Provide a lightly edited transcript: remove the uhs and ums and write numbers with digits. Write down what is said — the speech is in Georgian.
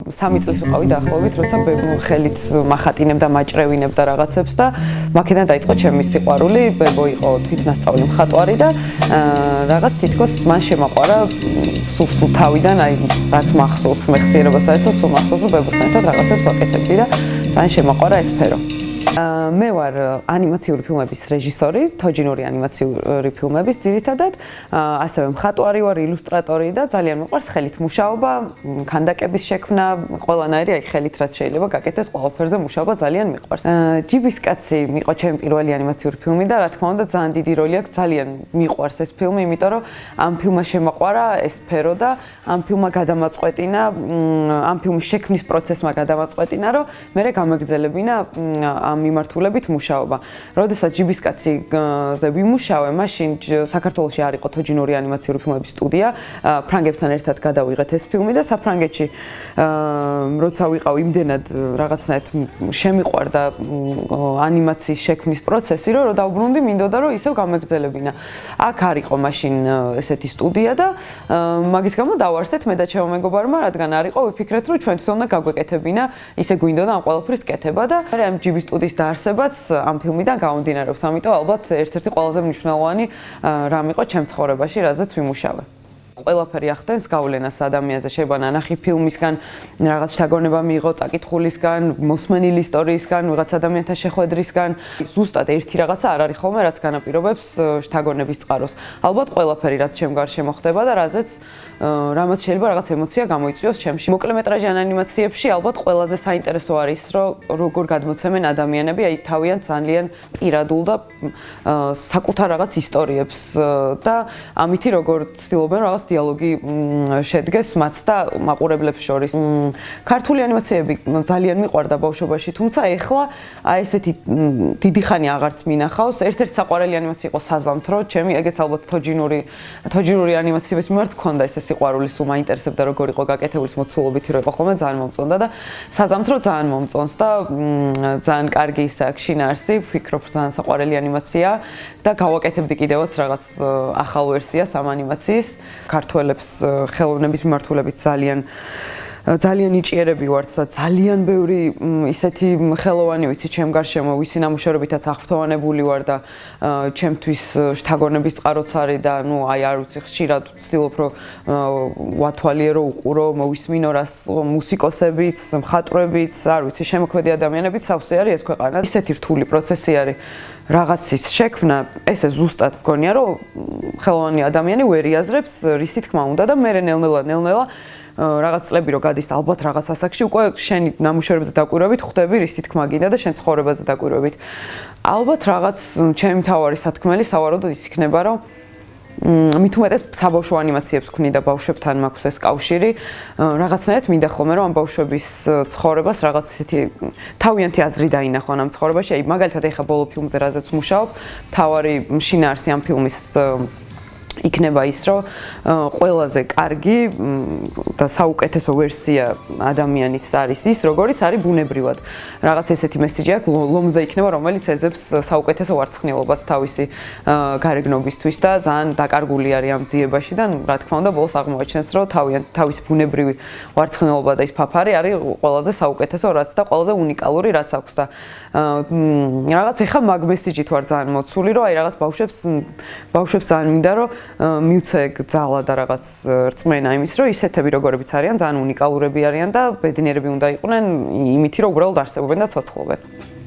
3 წლის ვიყავი დაახლოებით, როცა ხელით მახატინებდა, მაჭრევინებდა რაღაცებს და მაქედან დაიწყო ჩემი სიყვარული. ბებო იყო თვითნასწავლი მხატვარი და რაღაც თითქოს მან შემაყვარა სულ თავიდან, აი რაც მახსოვს, მეხსიერება საერთოდ სულ მახსოვს, რომ ბებოსთან ერთად რაღაცებს ვაკეთებდი და ძალიან შემაყვარა ეს სფერო. მე ვარ ანიმაციური ფილმების რეჟისორი, თოჯინური ანიმაციური ფილმების ძირითადად, ასევე მხატვარი ვარ, ილუსტრატორი და ძალიან მიყვარს ხელით მუშაობა, ქანდაკების შექმნა, ყველანაირი აი ხელით რაც შეიძლება გაკეთდეს, ყველაფერზე მუშაობა ძალიან მიყვარს. ჯიბისკაცი იყო ჩემი პირველი ანიმაციური ფილმი და რა თქმა უნდა ძალიან დიდი როლი აქვს, ძალიან მიყვარს ეს ფილმი, იმიტომ რომ ამ ფილმმა შემაყვარა ეს სფერო და ამ ფილმმა გადამაწყვეტინა, ამ ფილმის შექმნის პროცესმა გადამაწყვეტინა, რომ მე გამეგრძელებინა ამ მიმართულებით მუშაობა. როდესაც ჯიბისკაციზე ვიმუშავე, მაშინ საქართველოში არ იყო თოჯინური ანიმაციური ფილმების სტუდია, ფრანგებთან ერთად გადავიღეთ ეს ფილმი და საფრანგეთში როცა ვიყავ იმდენად რაღაცნაირად შემიყვარდა ანიმაციის შექმნის პროცესი, რომ დავბრუნდი, მინდოდა რომ ისევ გამეგრძელებინა. აქ არ იყო მაშინ ესეთი სტუდია და მაგის გამო დავარსეთ მე და ჩემო მეგობარმა, რადგან არ იყო, ვიფიქრეთ რომ ჩვენ თვითონ უნდა გაგვეკეთებინა, ისე გვინდოდა ამ ყველაფრის კეთება და მე ამ ჯიბის სტუდიის დაარსებაც ამ ფილმიდან გამომდინარეობს, ამიტომ ალბათ ერთ-ერთი ყველაზე მნიშვნელოვანი რამ იყო ჩემ ცხოვრებაში, რაზეც ვიმუშავე. ყველაფერი ახდენს გავლენას ადამიანზე, შეიძლება ნანახი ფილმისგან, რაღაც შთაგონება მიიღო წაკითხულისგან, მოსმენილი ისტორიისგან, ვიღაც ადამიანთან შეხვედრისგან. ზუსტად ერთი რაღაცა არ არის ხოლმე, რაც განაპირობებს შთაგონების წყაროს. ალბათ ყველაფერი, რაც ჩემ გარშემო ხდება და რამაც შეიძლება რაღაც ემოცია გამოიწვიოს ჩემში. მოკლემეტრაჟიან ანიმაციებში ალბათ ყველაზე საინტერესო არის, რომ როგორ გადმოცემენ ადამიანები, აი თავიანთ ძალიან პირადულ და საკუთარ რაღაც ისტორიებს და ამითი როგორ ცდილობენ რაღაც დიალოგი შედგეს მათ და მაყურებლებს შორის. ქართული ანიმაციები ძალიან მიყვარდა ბავშვობაში, თუმცა ეხლა აი ესეთი დიდი ხანი აღარც მინახავს. ერთ-ერთი საყვარელი ანიმაცია იყო საზამთრო, ჩემი ეგეც ალბათ თოჯინური ანიმაციების მიმართ მქონდა ეს სიყვარული, სულ მაინტერესებდა როგორ იყო გაკეთებული, მოცულობითი რო იყო ხოლმე, ძალიან მომწონდა და საზამთრო ძალიან მომწონს და ძალიან კარგი ის აქ შინაარსი, ვფიქრობ ძალიან საყვარელი ანიმაცია და გავაკეთებდი კიდევაც რაღაც ახალ ვერსიას ამ ანიმაციის. ქართველებს ხელოვნების მიმართულებით ძალიან იჭიერები ვართ და ძალიან ბევრი ისეთი ხელოვანი ვიცი ჩემ გარშემო, ვისი ნამუშევრებითაც აღფრთოვანებული ვარ და ჩემთვის შთაგონების წყაროც არის და ნუ აი არ ვიცი, ხშირად ვცდილობ რომ ვათვალიერო, უყურო, მოვისმინო რას მუსიკოსებიც, მხატვრებიც, არ ვიცი, შემოქმედი ადამიანებიც სავსე არის ეს ქვეყანა. ისეთი რთული პროცესი არის რაღაცის შექმნა, ესე ზუსტად მგონია რომ ხელოვანი ადამიანი ვერ იაზრებს რისი თქმა უნდა და მე ნელ-ნელა რაღაც წლები რო გადის ალბათ რაღაც ასაკში უკვე შენი ნამუშევრებზე დაკვირვებით ხვდები რისი თქმა გინდა და შენ ცხოვრებაზე დაკვირვებით. ალბათ რაღაც ჩემი მთავარი სათქმელი სავარაუდოდ ის იქნება რომ მით უმეტეს საბავშვო ანიმაციებს ვქნი და ბავშვებთან მაქვს ეს კავშირი. რაღაცნაირად მინდა ხოლმე რომ ამ ბავშვების ცხოვრებას რაღაც ისეთი თავიანთი აზრი დაინახონ ამ ცხოვრებაში. აი მაგალითად ეხა ბოლო ფილმზე რაზეც ვმუშაობ, მთავარი შინაარსი ამ ფილმის იქნება ის, რომ ყველაზე კარგი და საუკეთესო ვერსია ადამიანის არის ის, როგორიც არის ბუნებრივად. რაღაც ესეთი მესიჯი აქვს, ლომზე იქნება, რომელიც ეძებს საუკეთესო ვარცხნილობას თავისი გარეგნობისთვის და ძალიან დაკარგული არის ამ ძიებაში და რა თქმა უნდა, ბოლოს აღმოაჩენს, რომ თავისი ბუნებრივი ვარცხნილობა და ის ფაფარი არის ყველაზე საუკეთესო, რაც და ყველაზე უნიკალური, რაც აქვს და რაღაც ეხა მაგ მესიჯით ვარ ძალიან მოცული, რომ აი რაღაც ბავშვებს ძალიან მინდა, რომ მიუცე ძალა და რაღაც რწმენა იმის, რომ ისეთები როგორებიც არიან, ძალიან უნიკალურები არიან და ბედნიერები უნდა იყვნენ იმითი, რომ უბრალოდ არსებობენ და ცოცხლობენ.